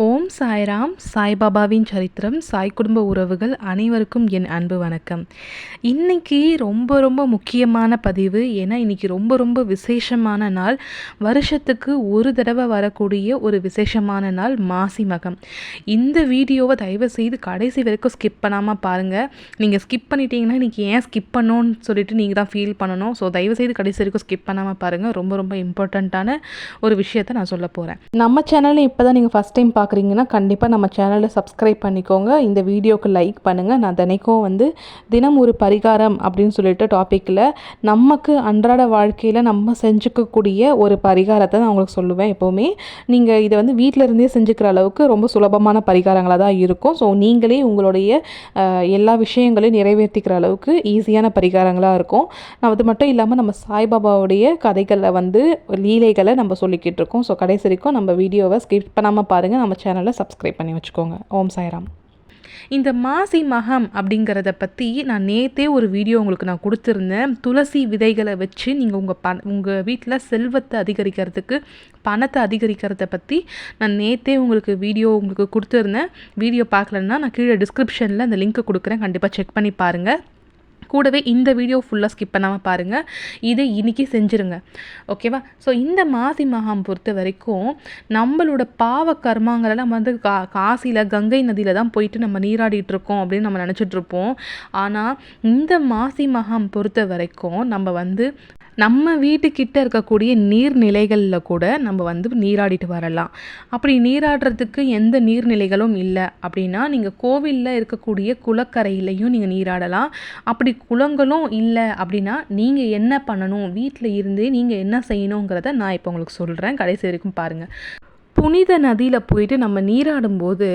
ஓம் சாய்ராம் சாய்பாபாவின் சரித்திரம் சாய் குடும்ப உறவுகள் அனைவருக்கும் என் அன்பு வணக்கம். இன்றைக்கி ரொம்ப ரொம்ப முக்கியமான பதிவு. ஏன்னா இன்றைக்கி ரொம்ப ரொம்ப விசேஷமான நாள். வருஷத்துக்கு ஒரு தடவை வரக்கூடிய ஒரு விசேஷமான நாள் மாசி மகம். இந்த வீடியோவை தயவு செய்து கடைசி வரைக்கும் ஸ்கிப் பண்ணாமல் பாருங்கள். நீங்கள் ஸ்கிப் பண்ணிட்டீங்கன்னா இன்றைக்கி ஏன் ஸ்கிப் பண்ணோன்னு சொல்லிட்டு நீங்கள் தான் ஃபீல் பண்ணணும். ஸோ தயவு செய்து கடைசி வரைக்கும் ஸ்கிப் பண்ணாமல் பாருங்கள். ரொம்ப ரொம்ப இம்பார்ட்டண்ட்டான ஒரு விஷயத்தை நான் சொல்ல போகிறேன். நம்ம சேனலில் இப்போ தான் நீங்கள் ஃபஸ்ட் டைம் பார்க்குறீங்கன்னா கண்டிப்பாக நம்ம சேனலை சப்ஸ்கிரைப் பண்ணிக்கோங்க. இந்த வீடியோக்கு லைக் பண்ணுங்கள். நான் தினைக்கும் தினம் ஒரு பரிகாரம் அப்படின்னு சொல்லிட்டு டாப்பிக்கில் நமக்கு அன்றாட வாழ்க்கையில் நம்ம செஞ்சுக்கக்கூடிய ஒரு பரிகாரத்தை நான் உங்களுக்கு சொல்லுவேன். எப்போவுமே நீங்கள் இதை வீட்டில் இருந்தே செஞ்சுக்கிற அளவுக்கு ரொம்ப சுலபமான பரிகாரங்களாக தான் இருக்கும். ஸோ நீங்களே உங்களுடைய எல்லா விஷயங்களையும் நிறைவேற்றிக்கிற அளவுக்கு ஈஸியான பரிகாரங்களாக இருக்கும். அது மட்டும் இல்லாமல் நம்ம சாய்பாபாவுடைய கதைகளில் லீலைகளை நம்ம சொல்லிக்கிட்டு இருக்கோம். ஸோ கடைசி வரைக்கும் நம்ம வீடியோவை ஸ்கிப் பண்ணாமல் பாருங்கள். நம்ம சேனலை சப்ஸ்கிரைப் பண்ணி வச்சுக்கோங்க. ஓம் சாய்ராம். இந்த மாசி மகம் அப்படிங்கிறத பற்றி நான் நேற்றே ஒரு வீடியோ உங்களுக்கு நான் கொடுத்துருந்தேன். துளசி விதைகளை வச்சு நீங்கள் உங்கள் வீட்டில் செல்வத்தை அதிகரிக்கிறதுக்கு, பணத்தை அதிகரிக்கிறத பற்றி நான் நேற்றே வீடியோ கொடுத்துருந்தேன். வீடியோ பார்க்கலன்னா நான் கீழே டிஸ்கிரிப்ஷனில் அந்த லிங்க் கொடுக்குறேன். கண்டிப்பாக செக் பண்ணி பாருங்கள். கூடவே இந்த வீடியோ ஃபுல்லாக ஸ்கிப் பண்ணாமல் பாருங்கள். இதை இன்றைக்கி செஞ்சுருங்க, ஓகேவா? ஸோ இந்த மாசி மகம் பொறுத்த வரைக்கும் நம்மளோட பாவ கர்மாங்களெல்லாம் காசியில் கங்கை நதியில் தான் போயிட்டு நம்ம நீராடிட்டு இருக்கோம் அப்படின்னு நம்ம நினச்சிட்ருப்போம். ஆனால் இந்த மாசி மகம் பொறுத்த வரைக்கும் நம்ம வீட்டுக்கிட்ட இருக்கக்கூடிய நீர்நிலைகளில் கூட நம்ம நீராடிட்டு வரலாம். அப்படி நீராடுறதுக்கு எந்த நீர்நிலைகளும் இல்லை அப்படின்னா நீங்கள் கோவிலில் இருக்கக்கூடிய குளக்கரையிலையும் நீங்கள் நீராடலாம். அப்படி குளங்களும் இல்லை அப்படின்னா நீங்கள் என்ன பண்ணணும், வீட்டில் இருந்தே நீங்கள் என்ன செய்யணுங்கிறத நான் இப்போ உங்களுக்கு சொல்கிறேன். கடைசி வரைக்கும் பாருங்கள். புனித நதியில் போயிட்டு நம்ம நீராடும்போது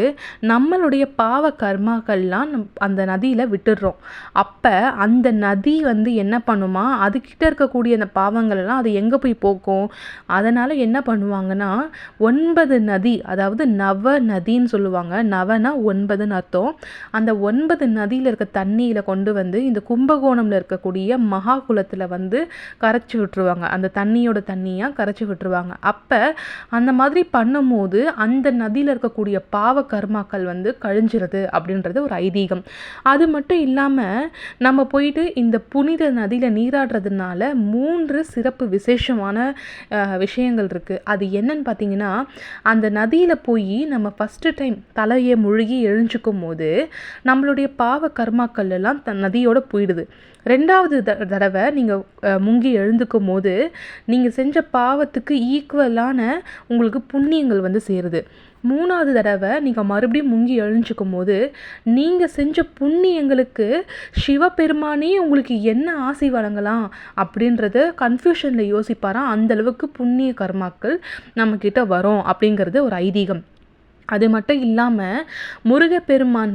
நம்மளுடைய பாவ கர்மாக்கள்லாம் அந்த நதியில் விட்டுடுறோம். அப்போ அந்த நதி என்ன பண்ணுமா, அதுக்கிட்ட இருக்கக்கூடிய அந்த பாவங்கள்லாம் அது எங்கே போய் போக்கும். அதனால் என்ன பண்ணுவாங்கன்னா 9 நதி, அதாவது நவ நதின்னு சொல்லுவாங்க. நவனா 9ன்னு அர்த்தம். அந்த 9 நதியில் இருக்க தண்ணியில் கொண்டு இந்த கும்பகோணமில் இருக்கக்கூடிய மகா குளத்தில் கரைச்சி விட்டுருவாங்க. அந்த தண்ணியாக கரைச்சி விட்டுருவாங்க. அப்போ அந்த மாதிரி பண்ணும்போது அந்த நதியில் இருக்கக்கூடிய பாவ கர்மாக்கள் கழிஞ்சிருது அப்படின்றது ஒரு ஐதீகம். அது மட்டும் இல்லாமல் நம்ம போயிட்டு இந்த புனித நதியில் நீராடுறதுனால 3 சிறப்பு விசேஷமான விஷயங்கள் இருக்குது. அது என்னன்னு பார்த்தீங்கன்னா, அந்த நதியில் போய் நம்ம ஃபஸ்ட்டு டைம் தலையை முழுகி எழுஞ்சிக்கும் போது நம்மளுடைய பாவ கர்மாக்கள் எல்லாம் நதியோட போயிடுது. 2வது தடவை நீங்கள் முங்கி எழுந்துக்கும் போது நீங்கள் செஞ்ச பாவத்துக்கு ஈக்குவலான உங்களுக்கு புண்ணியங்கள் சேருது. 3வது தடவை நீங்கள் மறுபடியும் முங்கி எழுஞ்சிக்கும் போது நீங்கள் செஞ்ச புண்ணியங்களுக்கு சிவபெருமானே உங்களுக்கு என்ன ஆசி வழங்கலாம் அப்படின்றத கன்ஃபியூஷனில் யோசிப்பாராம். அந்தளவுக்கு புண்ணிய கர்மாக்கள் நம்மக்கிட்ட வரும் அப்படிங்கிறது ஒரு ஐதீகம். அது மட்டும் இல்லாமல் முருகப்பெருமான்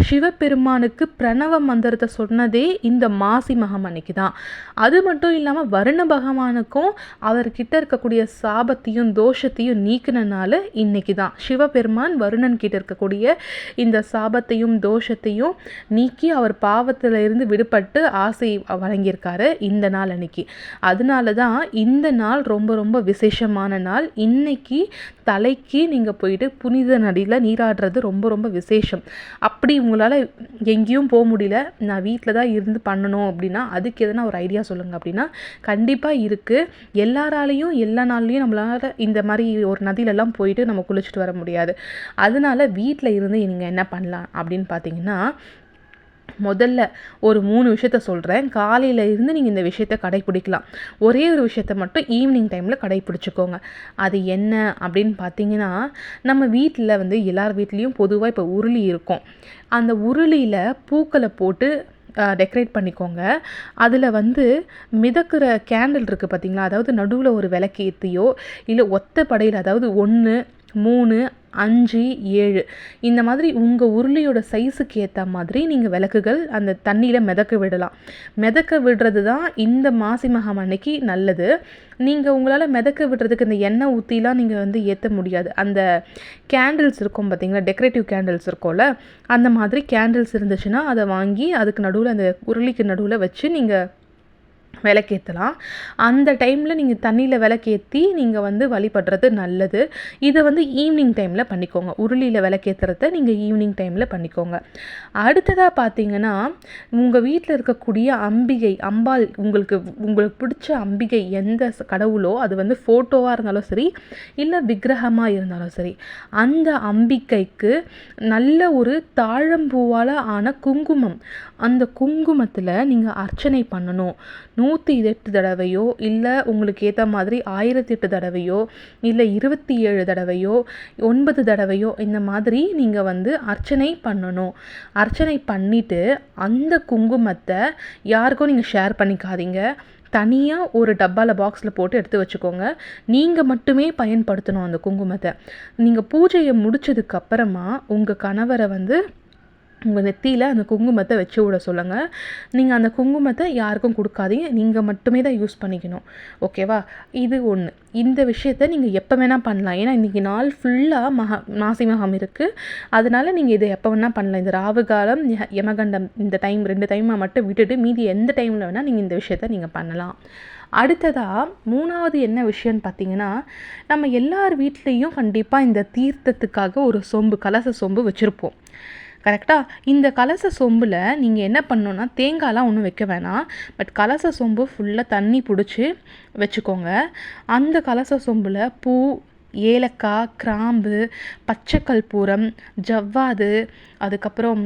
சிவபெருமானுக்கு பிரணவ மந்திரத்தை சொன்னதே இந்த மாசி மகம் அன்னைக்கு தான். அது மட்டும் இல்லாமல் வருண பகவானுக்கும் அவர்கிட்ட இருக்கக்கூடிய சாபத்தையும் தோஷத்தையும் நீக்கினால இன்னைக்கு தான் சிவபெருமான் வருணன் கிட்ட இருக்கக்கூடிய இந்த சாபத்தையும் தோஷத்தையும் நீக்கி அவர் பாவத்தில் இருந்து விடுபட்டு ஆசை வழங்கியிருக்காரு இந்த நாள் அன்னைக்கு. அதனால தான் இந்த நாள் ரொம்ப ரொம்ப விசேஷமான நாள். இன்னைக்கு தலைக்கு நீங்கள் போயிட்டு புனித நதியில் நீராடுறது ரொம்ப ரொம்ப விசேஷம். அப்படி உங்களால் எங்கேயும் போக முடியல, நான் வீட்டில் தான் இருந்து பண்ணணும் அப்படின்னா அதுக்கு எதனா ஒரு ஐடியா சொல்லுங்கள் அப்படின்னா கண்டிப்பாக இருக்குது. எல்லாராலையும் எல்லா நாள்லையும் நம்மளால் இந்த மாதிரி ஒரு நதியிலெல்லாம் போயிட்டு நம்ம குளிச்சுட்டு வர முடியாது. அதனால வீட்டில் இருந்து நீங்கள் என்ன பண்ணலாம் அப்படின்னு பார்த்தீங்கன்னா, முதல்ல ஒரு 3 விஷயத்த சொல்கிறேன். காலையில் இருந்து நீங்கள் இந்த விஷயத்தை கடைப்பிடிக்கலாம். ஒரே ஒரு விஷயத்த மட்டும் ஈவினிங் டைமில் கடைப்பிடிச்சிக்கோங்க. அது என்ன அப்படின்னு பார்த்தீங்கன்னா, நம்ம வீட்டில் எல்லார் வீட்லேயும் பொதுவாக இப்போ உருளி இருக்கும். அந்த உருளியில் பூக்களை போட்டு டெக்கரேட் பண்ணிக்கோங்க. அதில் மிதக்கிற கேண்டில் இருக்குது பார்த்தீங்களா, அதாவது நடுவில் ஒரு விளக்கு ஏற்றியோ இல்லை ஒத்த படையில், அதாவது 1, 3, 5, 7 இந்த மாதிரி உங்கள் உருளியோட சைஸுக்கு ஏற்ற மாதிரி நீங்கள் விளக்குகள் அந்த தண்ணியில் மிதக்க விடலாம். மிதக்க விடுறது தான் இந்த மாசி மகம் அன்னைக்கு நல்லது. நீங்கள் உங்களால் மிதக்க விடுறதுக்கு இந்த எண்ணெய் ஊற்றிலாம் நீங்கள் ஏற்ற முடியாது. அந்த கேண்டில்ஸ் இருக்கும் பார்த்தீங்களா, டெக்கரேட்டிவ் கேண்டில்ஸ் இருக்கும்ல, அந்த மாதிரி கேண்டில்ஸ் இருந்துச்சுன்னா அதை வாங்கி அதுக்கு நடுவில் அந்த உருளிக்கு நடுவில் வச்சு நீங்கள் விளக்கேற்றலாம். அந்த டைமில் நீங்கள் தண்ணியில் விளக்கேற்றி நீங்கள் வந்து வழிபடுறது நல்லது. இதை வந்து ஈவினிங் டைமில் பண்ணிக்கோங்க. உருளியில் விளக்கேற்றுறத நீங்கள் ஈவினிங் டைமில் பண்ணிக்கோங்க. அடுத்ததாக பார்த்தீங்கன்னா, உங்கள் வீட்டில் இருக்கக்கூடிய அம்பிகை, அம்பாள், உங்களுக்கு பிடிச்ச அம்பிகை எந்த கடவுளோ அது வந்து ஃபோட்டோவாக இருந்தாலும் சரி, இல்லை விக்கிரகமாக இருந்தாலும் சரி, அந்த அம்பிகைக்கு நல்ல ஒரு தாழம்பூவால் ஆன குங்குமம், அந்த குங்குமத்தில் நீங்கள் அர்ச்சனை பண்ணணும். 108 தடவையோ, இல்லை உங்களுக்கு ஏற்ற மாதிரி 1008 தடவையோ, இல்லை 27 தடவையோ, 9 தடவையோ, இந்த மாதிரி நீங்கள் வந்து அர்ச்சனை பண்ணணும். அர்ச்சனை பண்ணிவிட்டு அந்த குங்குமத்தை யாருக்கும் நீங்கள் ஷேர் பண்ணிக்காதீங்க. தனியாக ஒரு டப்பாவில் பாக்ஸில் போட்டு எடுத்து வச்சுக்கோங்க. நீங்கள் மட்டுமே பயன்படுத்தணும் அந்த குங்குமத்தை. நீங்கள் பூஜையை முடித்ததுக்கப்புறமா உங்கள் கணவரை வந்து உங்கள் நெத்தியில் அந்த குங்குமத்தை வச்சு விட சொல்லுங்கள். நீங்கள் அந்த குங்குமத்தை யாருக்கும் கொடுக்காதீங்க. நீங்கள் மட்டுமே தான் யூஸ் பண்ணிக்கணும். ஓகேவா? இது ஒன்று. இந்த விஷயத்த நீங்கள் எப்போ வேணால் பண்ணலாம். ஏன்னா இன்றைக்கி நாள் ஃபுல்லாக மாசி மகம் இருக்குது. அதனால் நீங்கள் இதை எப்போ வேணால் பண்ணலாம். இந்த ராவு காலம், யமகண்டம், இந்த டைம் 2 டைமை மட்டும் விட்டுட்டு மீதி எந்த டைமில் வேணால் நீங்கள் இந்த விஷயத்த நீங்கள் பண்ணலாம். அடுத்ததாக 3வது என்ன விஷயம்னு பார்த்தீங்கன்னா, நம்ம எல்லார் வீட்லேயும் கண்டிப்பாக இந்த தீர்த்தத்துக்காக ஒரு சொம்பு, கலச சொம்பு வச்சுருப்போம். கரெக்டாக? இந்த கலச சொம்பில் நீங்கள் என்ன பண்ணணுன்னா, தேங்காய்லாம் ஒன்றும் வைக்க வேணாம். பட் கலச சொம்பு ஃபுல்லாக தண்ணி பிடிச்சி வச்சுக்கோங்க. அந்த கலச சொம்பில் பூ, ஏலக்காய், கிராம்பு, பச்சை கற்பூரம், ஜவ்வாது, அதுக்கப்புறம்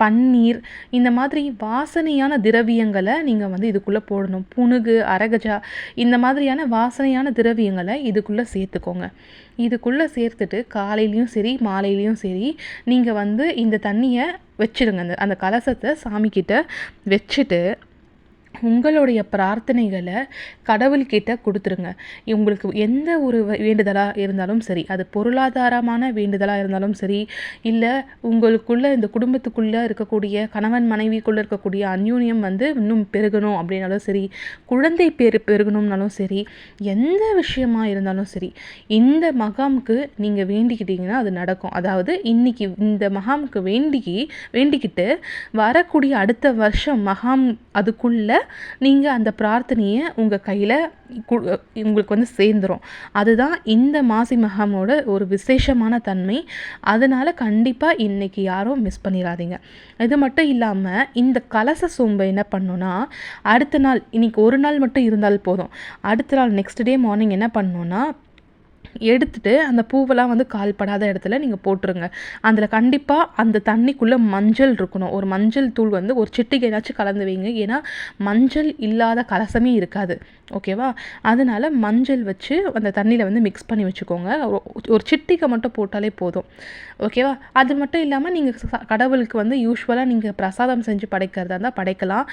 பன்னீர், இந்த மாதிரி வாசனையான திரவியங்களை நீங்கள் வந்து இதுக்குள்ளே போடணும். புனுகு, அரகஜா, இந்த மாதிரியான வாசனையான திரவியங்களை இதுக்குள்ளே சேர்த்துக்கோங்க. இதுக்குள்ளே சேர்த்துட்டு காலையிலையும் சரி மாலையிலையும் சரி நீங்கள் வந்து இந்த தண்ணியை வச்சுடுங்க. அந்த கலசத்தை சாமிக்கிட்ட வச்சுட்டு உங்களுடைய பிரார்த்தனைகளை கடவுள்கிட்ட கொடுத்துருங்க. உங்களுக்கு எந்த ஒரு வேண்டுதலாக இருந்தாலும் சரி, அது பொருளாதாரமான வேண்டுதலாக இருந்தாலும் சரி, இல்லை உங்களுக்குள்ளே இந்த குடும்பத்துக்குள்ளே இருக்கக்கூடிய கணவன் மனைவிக்குள்ளே இருக்கக்கூடிய அந்யூன்யம் வந்து இன்னும் பெருகணும் அப்படின்னாலும் சரி, குழந்தை பெருகணும்னாலும் சரி, எந்த விஷயமாக இருந்தாலும் சரி, இந்த மகாமுக்கு நீங்கள் வேண்டிக்கிட்டீங்கன்னா அது நடக்கும். அதாவது இன்றைக்கி இந்த மகாமுக்கு வேண்டிக்கிட்டு வரக்கூடிய அடுத்த வருஷம் மகாம் அதுக்குள்ளே நீங்கள் அந்த பிரார்த்தனையை உங்கள் கையில் உங்களுக்கு வந்து சேர்ந்துடும். அதுதான் இந்த மாசி மகமோட ஒரு விசேஷமான தன்மை. அதனால் கண்டிப்பாக இன்றைக்கி யாரும் மிஸ் பண்ணிடாதீங்க. இது மட்டும் இல்லாமல் இந்த கலச சொம்பை என்ன பண்ணணுன்னா, அடுத்த நாள், இன்றைக்கி ஒரு நாள் மட்டும் இருந்தால் போதும், அடுத்த நாள் நெக்ஸ்ட் டே மார்னிங் என்ன பண்ணணுன்னா, எடுத்துட்டு அந்த பூவெல்லாம் வந்து கால்படாத இடத்துல நீங்கள் போட்டுருங்க. அதில் கண்டிப்பாக அந்த தண்ணிக்குள்ளே மஞ்சள் இருக்கணும். ஒரு மஞ்சள் தூள் வந்து ஒரு சிட்டிகைனாச்சும் கலந்து வைங்க. ஏன்னா மஞ்சள் இல்லாத கலசமே இருக்காது. ஓகேவா? அதனால் மஞ்சள் வச்சு அந்த தண்ணியில் வந்து மிக்ஸ் பண்ணி வச்சுக்கோங்க. ஒரு சிட்டிகை மட்டும் போட்டாலே போதும். ஓகேவா? அது மட்டும் இல்லாமல் நீங்கள் கடவுளுக்கு வந்து யூஸ்வலாக நீங்கள் பிரசாதம் செஞ்சு படைக்கிறதா இருந்தால் படைக்கலாம்.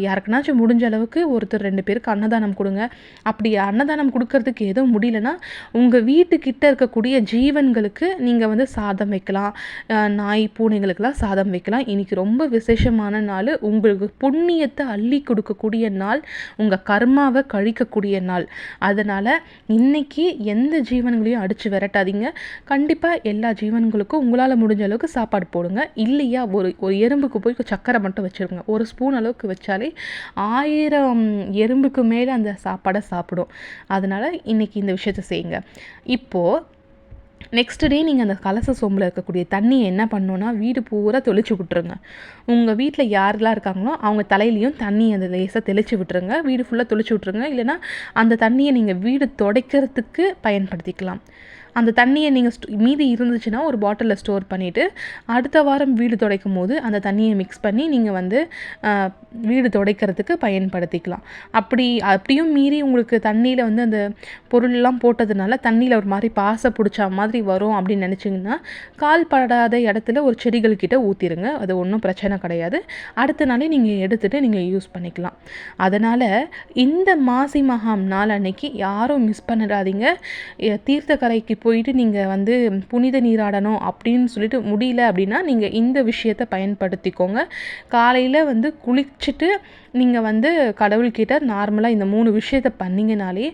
யாருக்குனாச்சும் முடிஞ்ச அளவுக்கு ஒருத்தர் 2 பேருக்கு அன்னதானம் கொடுங்க. அப்படி அன்னதானம் கொடுக்கறதுக்கு எதுவும் முடியலன்னா உங்கள் வீட்டுக்கிட்ட இருக்கக்கூடிய ஜீவன்களுக்கு நீங்கள் வந்து சாதம் வைக்கலாம். நாய், பூனைகளுக்கெல்லாம் சாதம் வைக்கலாம். இன்றைக்கி ரொம்ப விசேஷமான நாள். உங்களுக்கு புண்ணியத்தை அள்ளி கொடுக்கக்கூடிய நாள், உங்கள் கர்மாவை கழிக்கக்கூடிய நாள். அதனால் இன்றைக்கி எந்த ஜீவன்களையும் அடித்து விரட்டாதீங்க. கண்டிப்பாக எல்லா ஜீவன்களுக்கும் உங்களால் முடிஞ்ச அளவுக்கு சாப்பாடு போடுங்க. இல்லையா ஒரு எறும்புக்கு போய் சக்கரை மட்டும் வச்சுருங்க. ஒரு ஸ்பூன் அளவுக்கு வச்சாலே 1000 எறும்புக்கு மேலே அந்த சாப்பாடை சாப்பிடும். அதனால் இன்றைக்கி இந்த விஷயத்தை செய்யுங்க. இப்போது நெக்ஸ்ட் டே நீங்கள் அந்த கலச சொம்பில் இருக்கக்கூடிய தண்ணியை என்ன பண்ணணுன்னா, வீடு பூரா தெளிச்சு விட்டுருங்க. உங்கள் வீட்டில் யாரெல்லாம் இருக்காங்களோ அவங்க தலையிலையும் தண்ணி அந்த லேசாக தெளித்து விட்டுருங்க. வீடு ஃபுல்லாக தெளிச்சு விட்டுருங்க. இல்லைனா அந்த தண்ணியை நீங்கள் வீடு துடைக்கிறதுக்கு பயன்படுத்திக்கலாம். அந்த தண்ணியை நீங்கள் மீதி இருந்துச்சுன்னா ஒரு பாட்டிலில் ஸ்டோர் பண்ணிவிட்டு அடுத்த வாரம் வீடு துடைக்கும் போது அந்த தண்ணியை மிக்ஸ் பண்ணி நீங்கள் வந்து வீடு துடைக்கிறதுக்கு பயன்படுத்திக்கலாம். அப்படியும் மீறி உங்களுக்கு தண்ணியில் வந்து அந்த பொருள்லாம் போட்டதுனால தண்ணியில் ஒரு மாதிரி பாசை பிடிச்ச மாதிரி வரும் அப்படின்னு நினச்சிங்கன்னா, கால் படாத இடத்துல ஒரு செடிகள்கிட்ட ஊற்றிடுங்க. அது ஒன்றும் பிரச்சனை கிடையாது. அடுத்த நாளே நீங்கள் எடுத்துகிட்டு நீங்கள் யூஸ் பண்ணிக்கலாம். அதனால் இந்த மாசி மகாம் நாள் அன்னைக்கு யாரும் மிஸ் பண்ணிடாதீங்க. தீர்த்தக்கரைக்கு போயிட்டு நீங்கள் வந்து புனித நீராடணும் அப்படின்னு சொல்லிட்டு முடியல அப்படின்னா நீங்கள் இந்த விஷயத்தை பயன்படுத்திக்கோங்க. காலையில் வந்து குளிச்சுட்டு நீங்கள் வந்து கடவுள்கிட்ட நார்மலாக இந்த 3 விஷயத்த பண்ணிங்கனாலே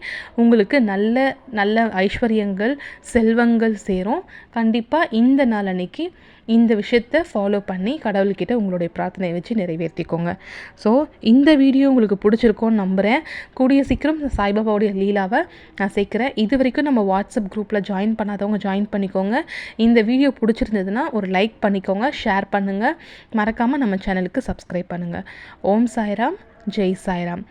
உங்களுக்கு நல்ல நல்ல ஐஸ்வர்யங்கள், செல்வங்கள் சேரும். கண்டிப்பாக இந்த நாள் அன்னைக்கு இந்த விஷயத்த ஃபாலோ பண்ணி கடவுள்கிட்ட உங்களுடைய பிரார்த்தனையை வச்சு நிறைவேற்றிக்கோங்க. ஸோ இந்த வீடியோ உங்களுக்கு பிடிச்சிருக்கோன்னு நம்புகிறேன். கூடிய சீக்கிரம் சாய்பாபாவுடைய லீலாவை நான் சேர்க்குறேன். இது வரைக்கும் நம்ம வாட்ஸ்அப் குரூப்பில் ஜாயின் பண்ணாதவங்க ஜாயின் பண்ணிக்கோங்க. இந்த வீடியோ பிடிச்சிருந்ததுன்னா ஒரு லைக் பண்ணிக்கோங்க, ஷேர் பண்ணுங்கள், மறக்காமல் நம்ம சேனலுக்கு சப்ஸ்கிரைப் பண்ணுங்கள். ஓம் சாய்ராம், ஜெய் சாய்ராம்.